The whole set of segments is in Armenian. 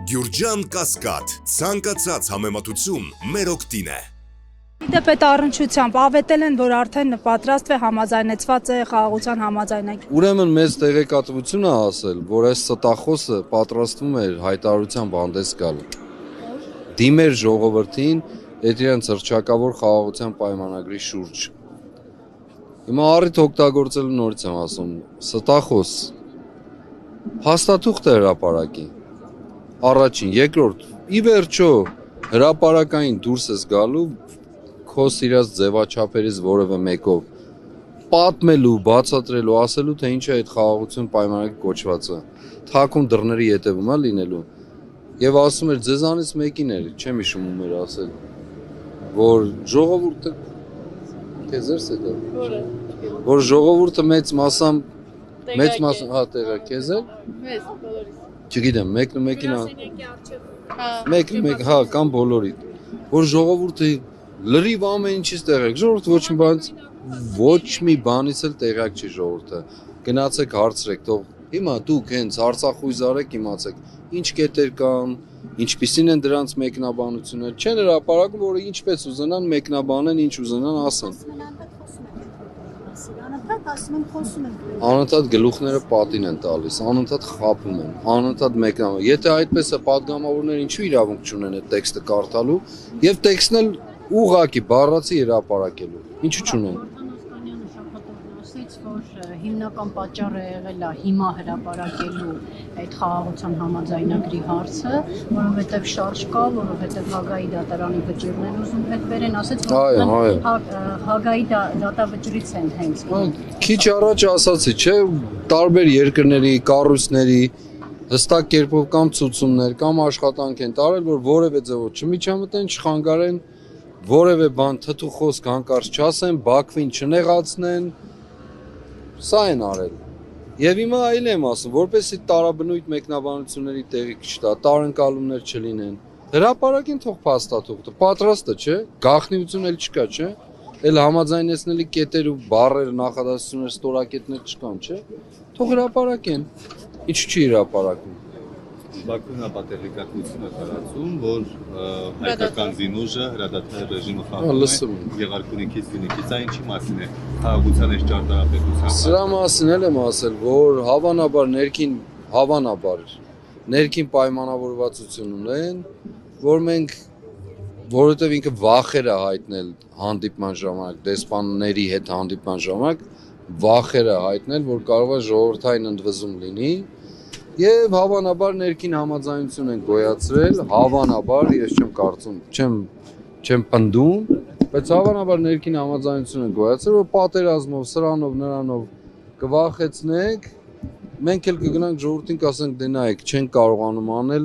Գյուրջան Կասկադ, ցանկացած համեմատություն մեր օգտին է։ Դեպ այդ առնչությամբ ավետել են, որ արդեն պատրաստ է համաձայնեցված է խաղաղության համաձայնագիր։ Ուրեմն մեծ տեղեկատվություն է ասել, որ այս ստախոսը պատրաստվում էր հայտարարությամբ հանդես գալ։ Դիմեր ժողովրդին այդ իրենց հռչակավոր խաղաղության պայմանագրի շուրջ։ Հիմա առիթ օգտագործելու նորից եմ ասում, ստախոս հաստատուղթ է հրապարակի։ Առաջին, երկրորդ, ի վերջո հրապարակային դուրս ես գալու քո սիրած ձևաչափերից որևէ մեկով պատմելու, բացատրելու, ասելու, թե ինչ է այդ խաղաղություն պայմանագրի կոչվածը, թաքուն դռների ետևում է լինելու։ Եվ ասում էր ձեզանից մեկին էր, չեմ հիշում ում էր ասել, որ ժողովուրդը քեզ ես դա։ Որ ժողովուրդը մեծ մասամբ հա տեղա քեզ է։ Մեծ բոլորից։ Չգիտեմ, մեկին հա կամ բոլորիդ, որ ժողովուրդը լրիվ ամեն ինչից տեղյակ, ժողովուրդը ոչ մի բանից էլ տեղյակ չի ժողովուրդը, գնացեք հարցրեք, թող հիմա դուք հենց Արցախույզ արեք, իմացեք, ինչ կետեր կան, ինչպիսին են դրանց մեկնաբանությունները, չեն հրապարակում, որ ինչպես ուզենան մեկնաբանեն, ինչ ուզենան ասեն։ Անընդհատ գլուխները պատին են տալիս, անընդհատ խաբում են, անընդհատ մեկնաբանում։ Եթե այդպես է պատգամավորները ինչու իրավունք չունեն այդ տեքստը կարդալու եւ տեքստն էլ ուղղակի բառացի հրապարակելու։ Ինչու չունեն։ Հիմնական պատճառը եղել է հիմա հրապարակելու այդ խաղաղության համաձայնագրի հարցը, որովհետև շարժ կա, որովհետև Հագայի դատարանի վճիռն են ուզում հետ բերեն, ասեց, որ Հագայի դատավճռից են հենց։ Քիչ առաջ ասացի, չէ, տարբեր երկրների, կառույցների հստակ կերպով կամ ցուցումներ, կամ աշխատանք են տարել, որ որևէ ձևով չմիջամտեն, չխանգարեն, որևէ բան թթու խոսք հանկարծ չասեն, Բաքվին չնեղացնեն։ Սա են արել։ Եվ հիմա այլ եմ ասում, որպեսզի տարաբնույթ մեկնաբանությունների տեղի չտա, տարընկալումներ չլինեն։ Հրապարակին թող փաստաթուղթը, պատրաստը չէ, գաղտնիություն էլ չկա, չէ։ Էլ համաձայնեցնելի կետեր ու բառեր, նախադասություններ, ստորակետներ չկան, չէ։ Թող հրապարակեն։ Ինչու՞ չի հրապարակում։ Բաքուն ապատեղեկատվություն է տարածում, որ հայկական զինուժը հրադադար ռեժիմը խախտում է Գեղարքունիքից Վինիքից, այն ինչի մասին է խաղաղության այս ճարտարապետության։ Սրա մասին էլ եմ ասել, որ ներքին պայմանավորվածություն ունեն, որ մենք որովհետև ինքը վախեր է հայտնել հանդիպման ժամանակ, դեսպանների հետ հանդիպման ժամանակ վախեր է հայտնել, որ կարող է ժողովրդային ընդվզում լինի։ Եվ հավանաբար ներքին համաձայնություն են գոյացրել, հավանաբար, ես չեմ կարծում, չեմ պնդում, բայց հավանաբար ներքին համաձայնություն են գոյացրել, որ պատերազմով, սրանով, նրանով կվախեցնենք, մենք էլ կգնանք ժողովրդին կասենք դե նայեք, չեն կարողանում անել,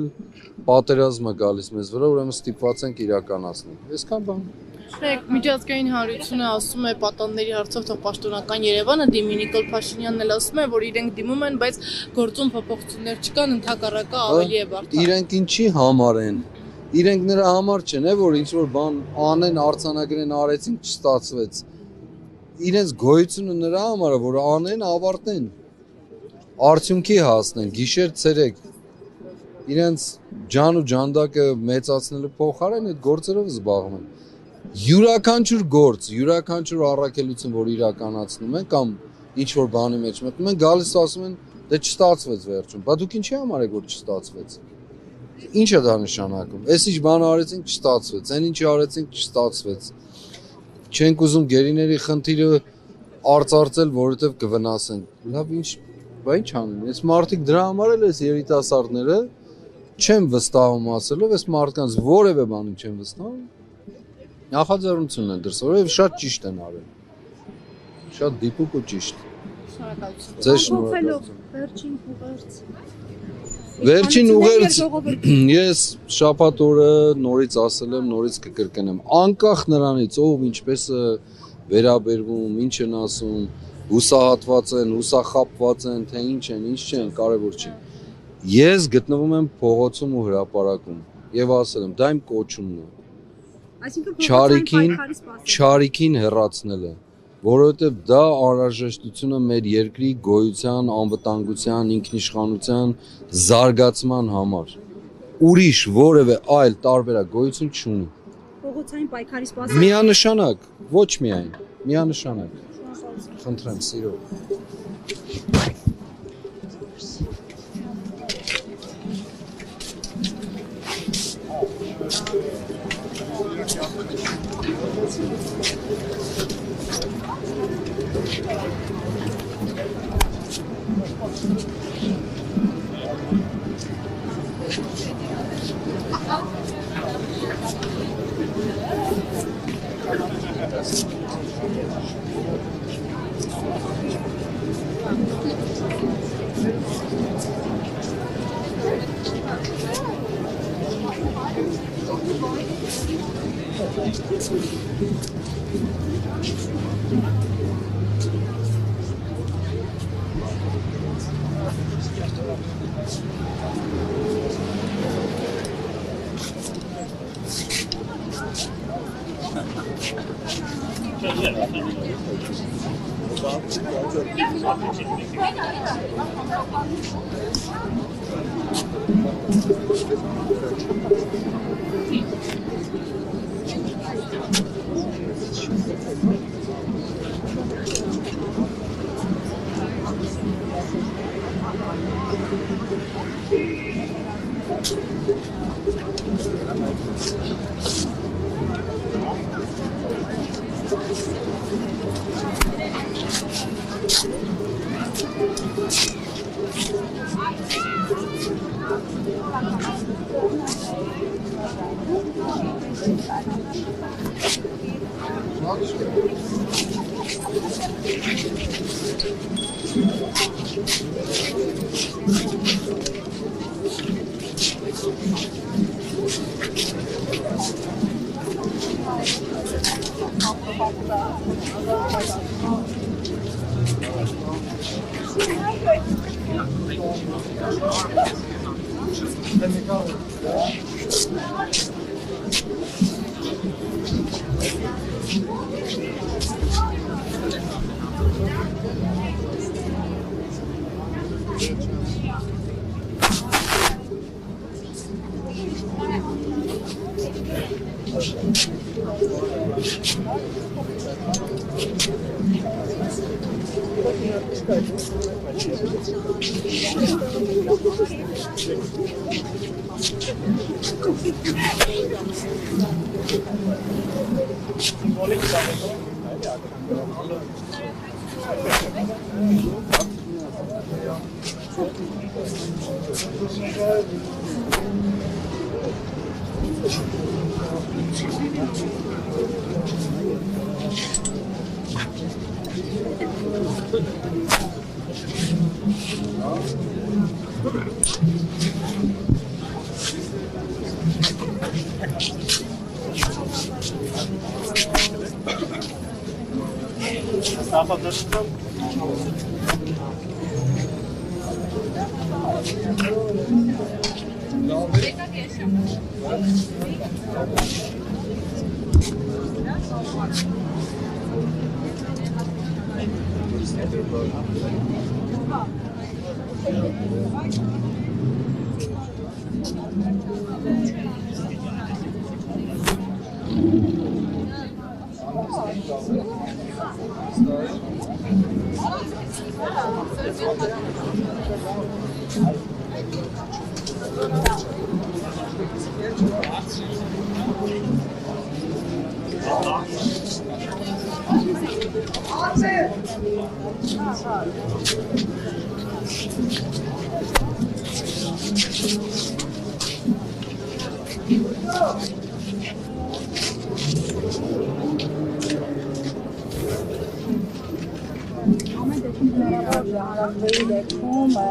պատերազմը գալիս մեզ վրա, ուրեմն ստիպված ենք իրականացնել։ Այսքան բան։ Միջազգային հանրությունը ասում է պատանների հարցով թող պաշտոնական Երևանը դիմի, Նիկոլ Փաշինյանն էլ ասում է, որ իրենք դիմում են, բայց գործում փոփոխություններ չկան, ընդհակառակը ավելի է բարդ։ Իրենք ինչի համար են։ Իրենք նրա համար չեն, որ ինչ որ բան անեն, արձանագրեն, արեցին, չստացվեց։ Իրենց գոյությունը նրա համար է, որ անեն, ավարտեն։ Արդյունքի հասնեն, գիշեր ցերեկ։ Իրենց ջան ու ջանդակը մեծացնելու փոխարեն այդ գործերով զբաղվում են։ Յուրաքանչյուր գործ, յուրաքանչյուր առաքելություն, որ իրականացնում են կամ ինչ որ բանի մեջ մտնում են, գալիս ասում են, դե չստացվեց վերջում։ Բա դուք ինչի համար եք որ չստացվեց։ Ինչ է դա նշանակում։ Էս ինչ բան արեցինք չստացվեց, այն ինչ արեցինք չստացվեց։ Չենք ուզում գերիների խնդիրը արծարծել, որովհետև կվնասեն։ Լավ, բա ինչ անեն։ Այս մարդիկ դրա համար էլ էս երիտասարդները չեմ վստահում ասելով, այս մարդկանց որևէ բանում չեմ վստահում։ Նախաձեռնությունն են դրսել եւ շատ ճիշտ են արել։ Շատ դիպուկ ու ճիշտ։ Շնորհակալություն։ Ձեզ շնորհակալություն։ Վերջին ուղերձ ես շաբաթ օրը նորից ասել եմ, նորից կկրկնեմ։ Անկախ նրանից ով ինչպես է վերաբերվում, ինչ են ասում, հուսահատված են, հուսախաբված են, թե ինչ են, ինչ չեն, կարևոր չի։ Ես գտնվում եմ փողոցում ու հրապարակում եւ ասել եմ, դա իմ կոչումն է։ Չարիքին հեռացնելը, որովհետև դա անհրաժեշտությունը մեր երկրի գոյության, անվտանգության, ինքնիշխանության, զարգացման համար։ ուրիշ որևէ այլ տարբերակ գոյություն չունի։ Փողոցային պայքարի սպասել։ Միանշանակ, ոչ միայն, միանշանակ։ Խնդրեմ, սիրով։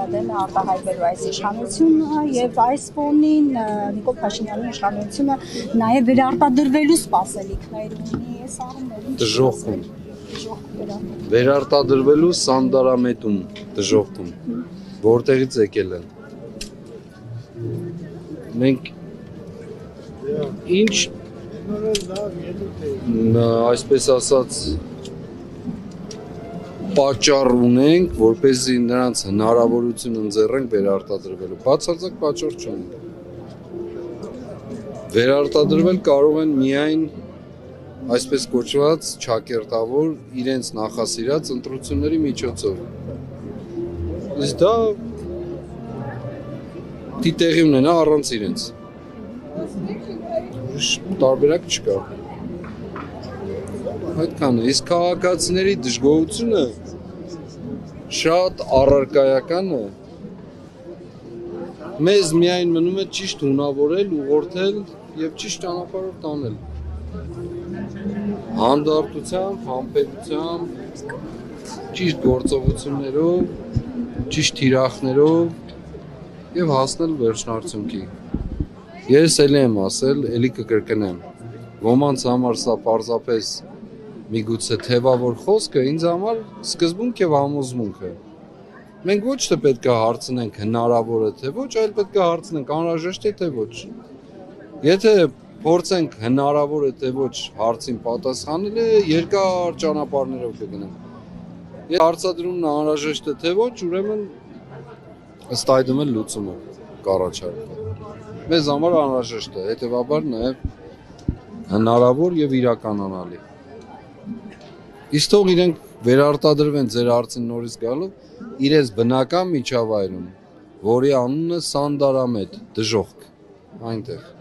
Դեմ արտահայտվելու այս իշխանությունը եւ այս ֆոնին Նիկոլ Փաշինյանի իշխանությունը նաեւ վերարտադրվելու սպասելիքներ ունի այս առումներում դժոխքում վերարտադրվելու սանդարամետում դժոխքում որտեղից եկել են մենք ինչ այսպես ասած պատճառ ունենք, որպեսզի նրանց հնարավորություն ընձեռենք վերարտադրվելու։ Բացարձակ պատճառ չունենք։ Վերարտադրվել կարող են միայն այսպես կոչված ճակերտավոր իրենց նախասիրած ընտրությունների միջոցով։ Իսկ դա տեղի ունենա առանց իրենց։ Տարբերակ չկա։ Այդքան է, իսկ քաղաքացիների դժգոհությունը շատ առարկայական է։ Մեզ միայն մնում է ճիշտ ունավորել, ուղղորդել եւ ճիշտ ճանապարհով տանել։ Հանդարտությամբ, համբերությամբ, ճիշտ գործողություններով, ճիշտ թիրախներով եւ հասնել վերջնարդյունքի։ Ես էլի եմ ասել, էլի կկրկնեմ։ Ոմանց համար սա պարզապես միգուցե թևավոր խոսք է, ինձ համար սկզբունք եւ համոզմունք է։ Մենք ոչ թե պետք է հարցնենք հնարավոր է թե ոչ, այլ պետք է հարցնենք անհրաժեշտ է թե ոչ։ Եթե փորձենք հնարավոր է թե ոչ հարցին պատասխանել, երկար ճանապարհներով կգնանք։ Եթե հարցադրումն անհրաժեշտ է թե ոչ, ուրեմն ըստ այդմ էլ լուծումը կառաջարկվի։ Մեզ համար անհրաժեշտ է, հետևաբար նաև հնարավոր եւ իրականանալի։ Իսկ թող իրենք վերարտադրվեն ձեր հարցին նորից գալով իրենց բնական միջավայրում, որի անունը Սանդարամետ, դժոխք, այնտեղ։